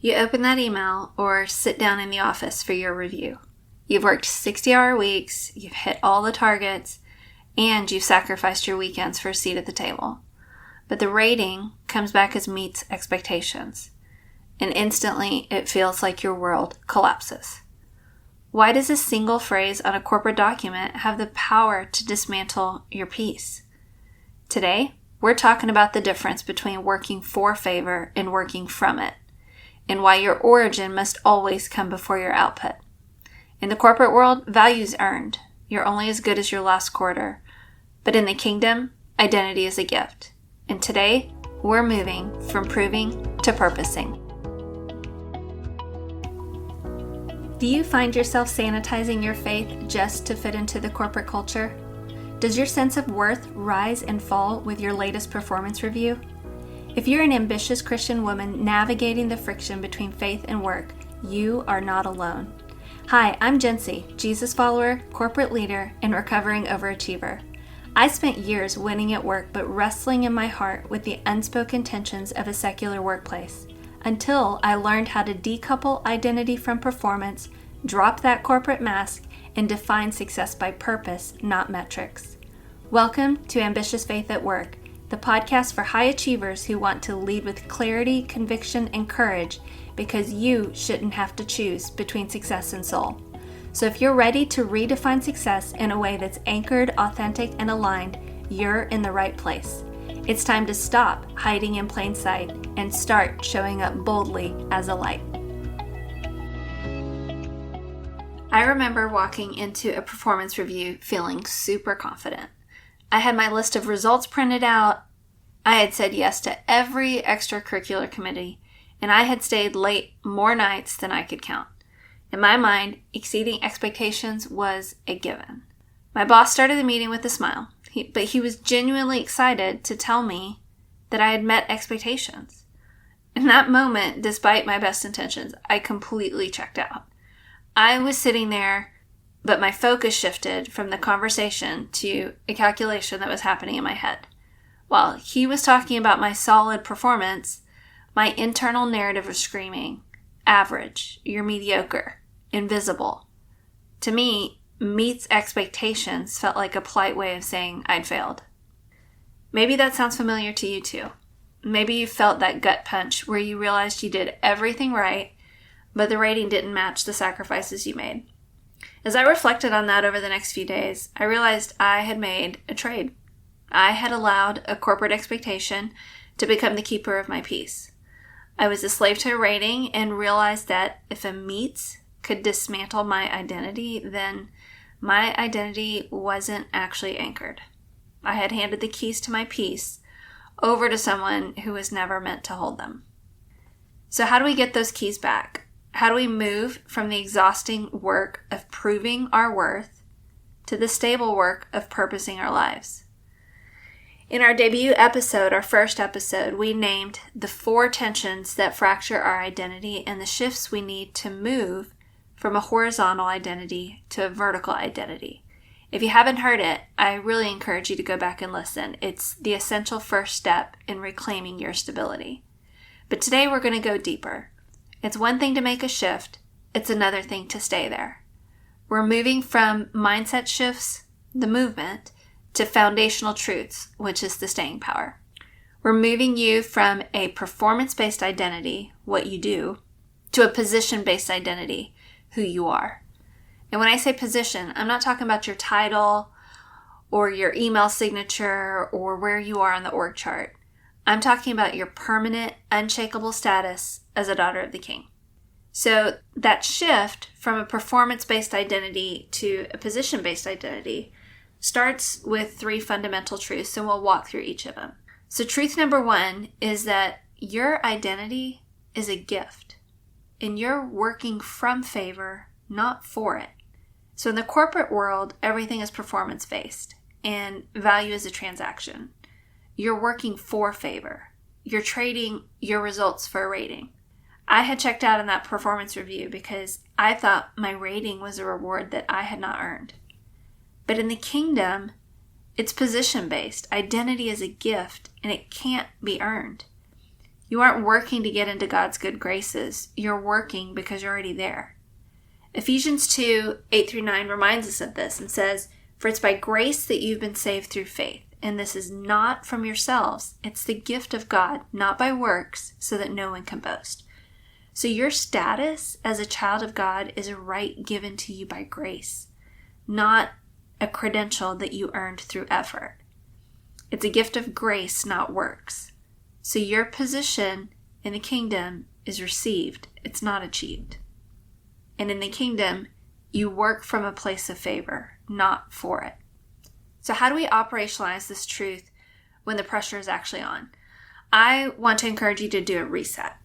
You open that email or sit down in the office for your review. You've worked 60-hour weeks, you've hit all the targets, and you've sacrificed your weekends for a seat at the table. But the rating comes back as meets expectations, and instantly it feels like your world collapses. Why does a single phrase on a corporate document have the power to dismantle your peace? Today, we're talking about the difference between working for favor and working from it, and why your origin must always come before your output. In the corporate world, value's earned. You're only as good as your last quarter. But in the kingdom, identity is a gift. And today, we're moving from proving to purposing. Do you find yourself sanitizing your faith just to fit into the corporate culture? Does your sense of worth rise and fall with your latest performance review? If you're an ambitious Christian woman navigating the friction between faith and work, you are not alone. Hi, I'm Jency, Jesus follower, corporate leader, and recovering overachiever. I spent years winning at work but wrestling in my heart with the unspoken tensions of a secular workplace, until I learned how to decouple identity from performance, drop that corporate mask, and define success by purpose, not metrics. Welcome to Ambitious Faith at Work, the podcast for high achievers who want to lead with clarity, conviction, and courage, because you shouldn't have to choose between success and soul. So if you're ready to redefine success in a way that's anchored, authentic, and aligned, you're in the right place. It's time to stop hiding in plain sight and start showing up boldly as a light. I remember walking into a performance review feeling super confident. I had my list of results printed out. I had said yes to every extracurricular committee, and I had stayed late more nights than I could count. In my mind, exceeding expectations was a given. My boss started the meeting with a smile, but he was genuinely excited to tell me that I had met expectations. In that moment, despite my best intentions, I completely checked out. I was sitting there, but my focus shifted from the conversation to a calculation that was happening in my head. While he was talking about my solid performance, my internal narrative was screaming, average, you're mediocre, invisible. To me, meets expectations felt like a polite way of saying I'd failed. Maybe that sounds familiar to you too. Maybe you felt that gut punch where you realized you did everything right, but the rating didn't match the sacrifices you made. As I reflected on that over the next few days, I realized I had made a trade. I had allowed a corporate expectation to become the keeper of my peace. I was a slave to a rating and realized that if a meets could dismantle my identity, then my identity wasn't actually anchored. I had handed the keys to my peace over to someone who was never meant to hold them. So how do we get those keys back? How do we move from the exhausting work of proving our worth to the stable work of purposing our lives? In our debut episode, our first episode, we named the 4 tensions that fracture our identity and the shifts we need to move from a horizontal identity to a vertical identity. If you haven't heard it, I really encourage you to go back and listen. It's the essential first step in reclaiming your stability. But today we're going to go deeper. It's one thing to make a shift. It's another thing to stay there. We're moving from mindset shifts, the movement, to foundational truths, which is the staying power. We're moving you from a performance-based identity, what you do, to a position-based identity, who you are. And when I say position, I'm not talking about your title or your email signature or where you are on the org chart. I'm talking about your permanent, unshakable status as a daughter of the King. So that shift from a performance-based identity to a position-based identity starts with 3 fundamental truths, and we'll walk through each of them. So truth number 1 is that your identity is a gift, and you're working from favor, not for it. So in the corporate world, everything is performance-based, and value is a transaction. You're working for favor. You're trading your results for a rating. I had checked out in that performance review because I thought my rating was a reward that I had not earned. But in the kingdom, it's position-based. Identity is a gift, and it can't be earned. You aren't working to get into God's good graces. You're working because you're already there. Ephesians 2, 8-9 reminds us of this and says, "For it's by grace that you've been saved through faith, and this is not from yourselves. It's the gift of God, not by works, so that no one can boast." So your status as a child of God is a right given to you by grace, not a credential that you earned through effort. It's a gift of grace, not works. So your position in the kingdom is received. It's not achieved. And in the kingdom, you work from a place of favor, not for it. So how do we operationalize this truth when the pressure is actually on? I want to encourage you to do a reset.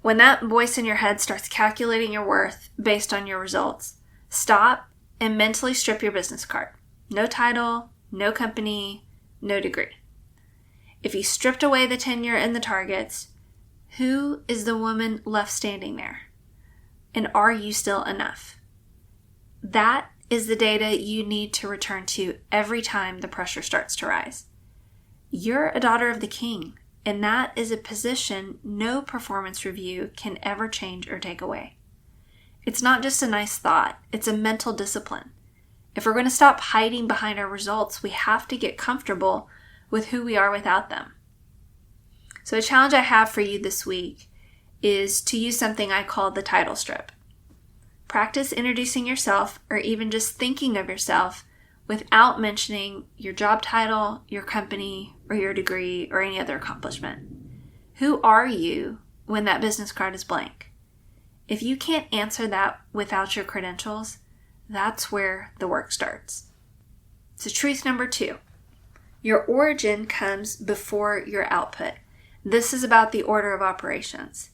When that voice in your head starts calculating your worth based on your results, stop and mentally strip your business card. No title, no company, no degree. If you stripped away the tenure and the targets, who is the woman left standing there? And are you still enough? That is the data you need to return to every time the pressure starts to rise. You're a daughter of the King, and that is a position no performance review can ever change or take away. It's not just a nice thought, it's a mental discipline. If we're going to stop hiding behind our results, we have to get comfortable with who we are without them. So a challenge I have for you this week is to use something I call the title strip. Practice introducing yourself or even just thinking of yourself without mentioning your job title, your company, or your degree, or any other accomplishment. Who are you when that business card is blank? If you can't answer that without your credentials, that's where the work starts. So truth number 2, your origin comes before your output. This is about the order of operations.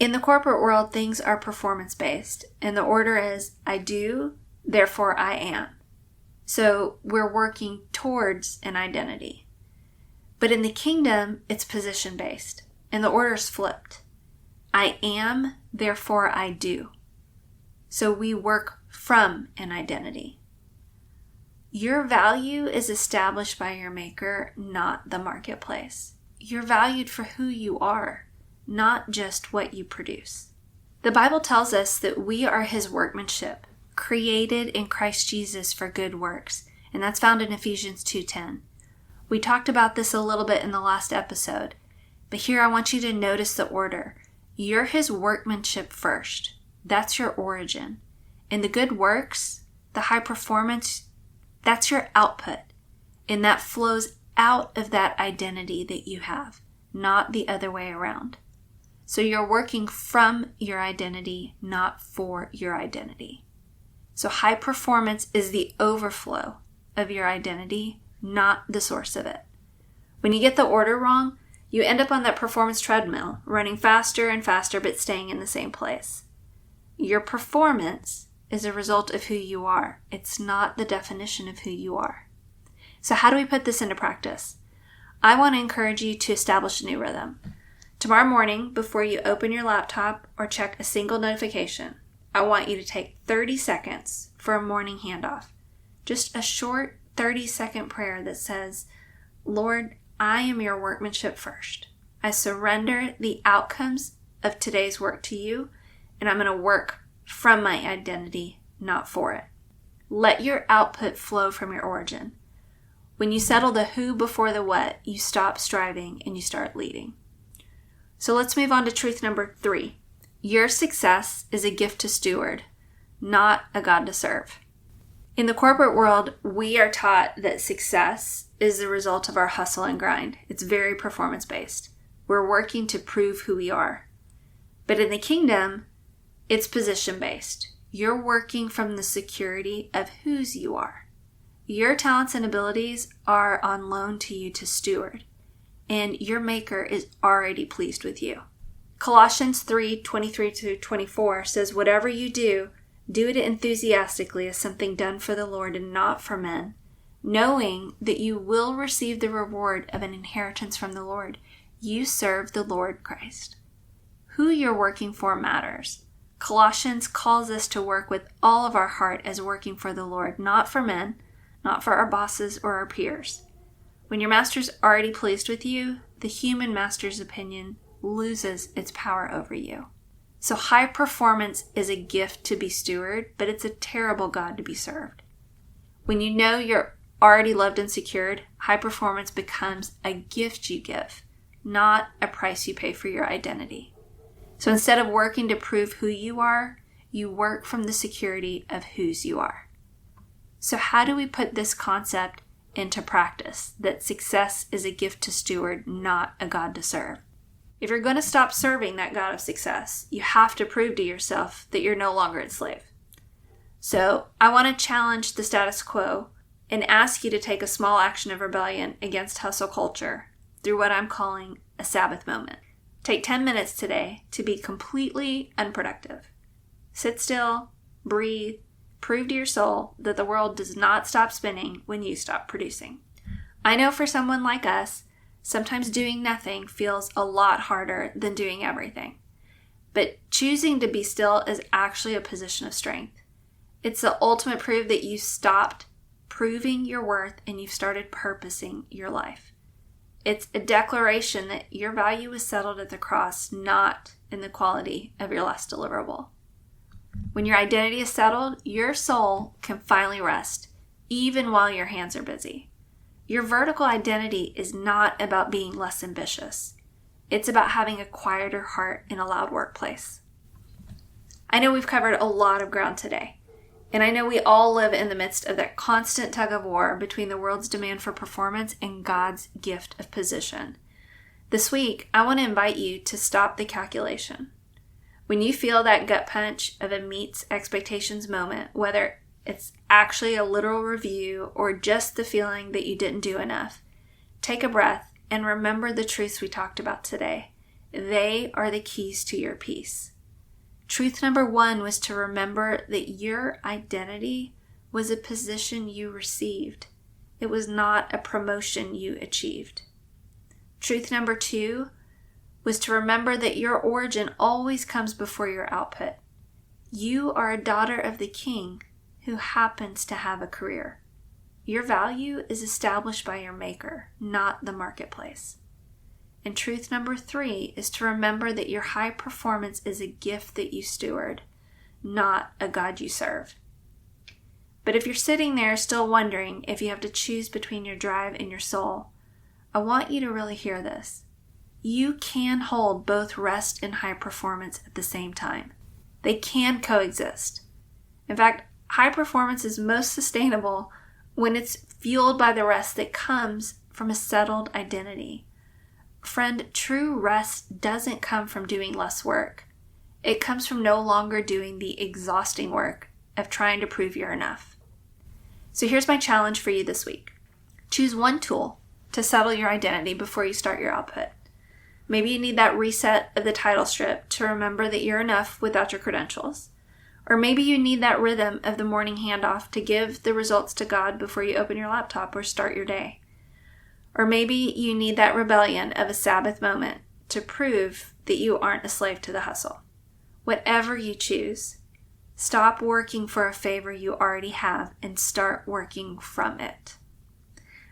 In the corporate world, things are performance-based, and the order is, I do, therefore I am. So we're working towards an identity. But in the kingdom, it's position-based, and the order is flipped. I am, therefore I do. So we work from an identity. Your value is established by your maker, not the marketplace. You're valued for who you are, not just what you produce. The Bible tells us that we are His workmanship, created in Christ Jesus for good works, and that's found in Ephesians 2:10. We talked about this a little bit in the last episode, but here I want you to notice the order. You're His workmanship first. That's your origin. And the good works, the high performance, that's your output. And that flows out of that identity that you have, not the other way around. So you're working from your identity, not for your identity. So high performance is the overflow of your identity, not the source of it. When you get the order wrong, you end up on that performance treadmill, running faster and faster but staying in the same place. Your performance is a result of who you are. It's not the definition of who you are. So how do we put this into practice? I want to encourage you to establish a new rhythm. Tomorrow morning, before you open your laptop or check a single notification, I want you to take 30 seconds for a morning handoff. Just a short 30-second prayer that says, Lord, I am your workmanship first. I surrender the outcomes of today's work to you, and I'm going to work from my identity, not for it. Let your output flow from your origin. When you settle the who before the what, you stop striving and you start leading. So let's move on to truth number 3. Your success is a gift to steward, not a God to serve. In the corporate world, we are taught that success is the result of our hustle and grind. It's very performance-based. We're working to prove who we are. But in the kingdom, it's position-based. You're working from the security of whose you are. Your talents and abilities are on loan to you to steward, and your maker is already pleased with you. Colossians 3:23-24 says, whatever you do, do it enthusiastically as something done for the Lord and not for men, knowing that you will receive the reward of an inheritance from the Lord. You serve the Lord Christ. Who you're working for matters. Colossians calls us to work with all of our heart as working for the Lord, not for men, not for our bosses or our peers. When your master's already pleased with you, the human master's opinion loses its power over you. So high performance is a gift to be stewarded, but it's a terrible God to be served. When you know you're already loved and secured, high performance becomes a gift you give, not a price you pay for your identity. So instead of working to prove who you are, you work from the security of whose you are. So how do we put this concept into practice, that success is a gift to steward, not a God to serve? If you're going to stop serving that God of success, you have to prove to yourself that you're no longer its slave. So I want to challenge the status quo and ask you to take a small action of rebellion against hustle culture through what I'm calling a Sabbath moment. Take 10 minutes today to be completely unproductive. Sit still, breathe, prove to your soul that the world does not stop spinning when you stop producing. I know for someone like us, sometimes doing nothing feels a lot harder than doing everything. But choosing to be still is actually a position of strength. It's the ultimate proof that you stopped proving your worth and you've started purposing your life. It's a declaration that your value is settled at the cross, not in the quality of your last deliverable. When your identity is settled, your soul can finally rest, even while your hands are busy. Your vertical identity is not about being less ambitious. It's about having a quieter heart in a loud workplace. I know we've covered a lot of ground today, and I know we all live in the midst of that constant tug of war between the world's demand for performance and God's gift of position. This week, I want to invite you to stop the calculation. When you feel that gut punch of a meets expectations moment, whether it's actually a literal review or just the feeling that you didn't do enough, take a breath and remember the truths we talked about today. They are the keys to your peace. Truth number 1 was to remember that your identity was a position you received. It was not a promotion you achieved. Truth number 2 was to remember that your origin always comes before your output. You are a daughter of the King who happens to have a career. Your value is established by your maker, not the marketplace. And truth number 3 is to remember that your high performance is a gift that you steward, not a God you serve. But if you're sitting there still wondering if you have to choose between your drive and your soul, I want you to really hear this. You can hold both rest and high performance at the same time. They can coexist. In fact, high performance is most sustainable when it's fueled by the rest that comes from a settled identity. Friend, true rest doesn't come from doing less work. It comes from no longer doing the exhausting work of trying to prove you're enough. So here's my challenge for you this week. Choose one tool to settle your identity before you start your output. Maybe you need that reset of the title strip to remember that you're enough without your credentials. Or maybe you need that rhythm of the morning handoff to give the results to God before you open your laptop or start your day. Or maybe you need that rebellion of a Sabbath moment to prove that you aren't a slave to the hustle. Whatever you choose, stop working for a favor you already have and start working from it.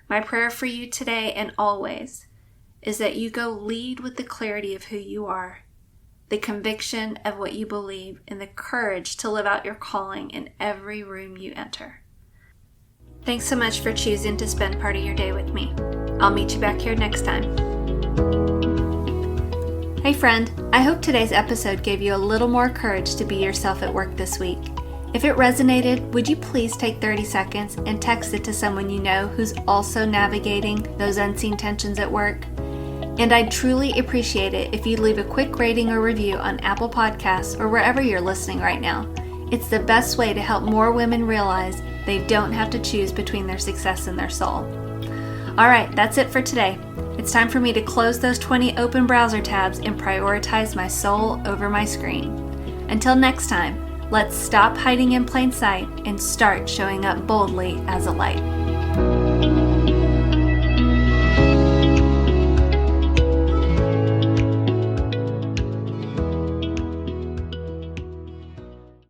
My prayer for you today and always is that you go lead with the clarity of who you are, the conviction of what you believe, and the courage to live out your calling in every room you enter. Thanks so much for choosing to spend part of your day with me. I'll meet you back here next time. Hey friend, I hope today's episode gave you a little more courage to be yourself at work this week. If it resonated, would you please take 30 seconds and text it to someone you know who's also navigating those unseen tensions at work? And I'd truly appreciate it if you'd leave a quick rating or review on Apple Podcasts or wherever you're listening right now. It's the best way to help more women realize they don't have to choose between their success and their soul. All right, that's it for today. It's time for me to close those 20 open browser tabs and prioritize my soul over my screen. Until next time, let's stop hiding in plain sight and start showing up boldly as a light.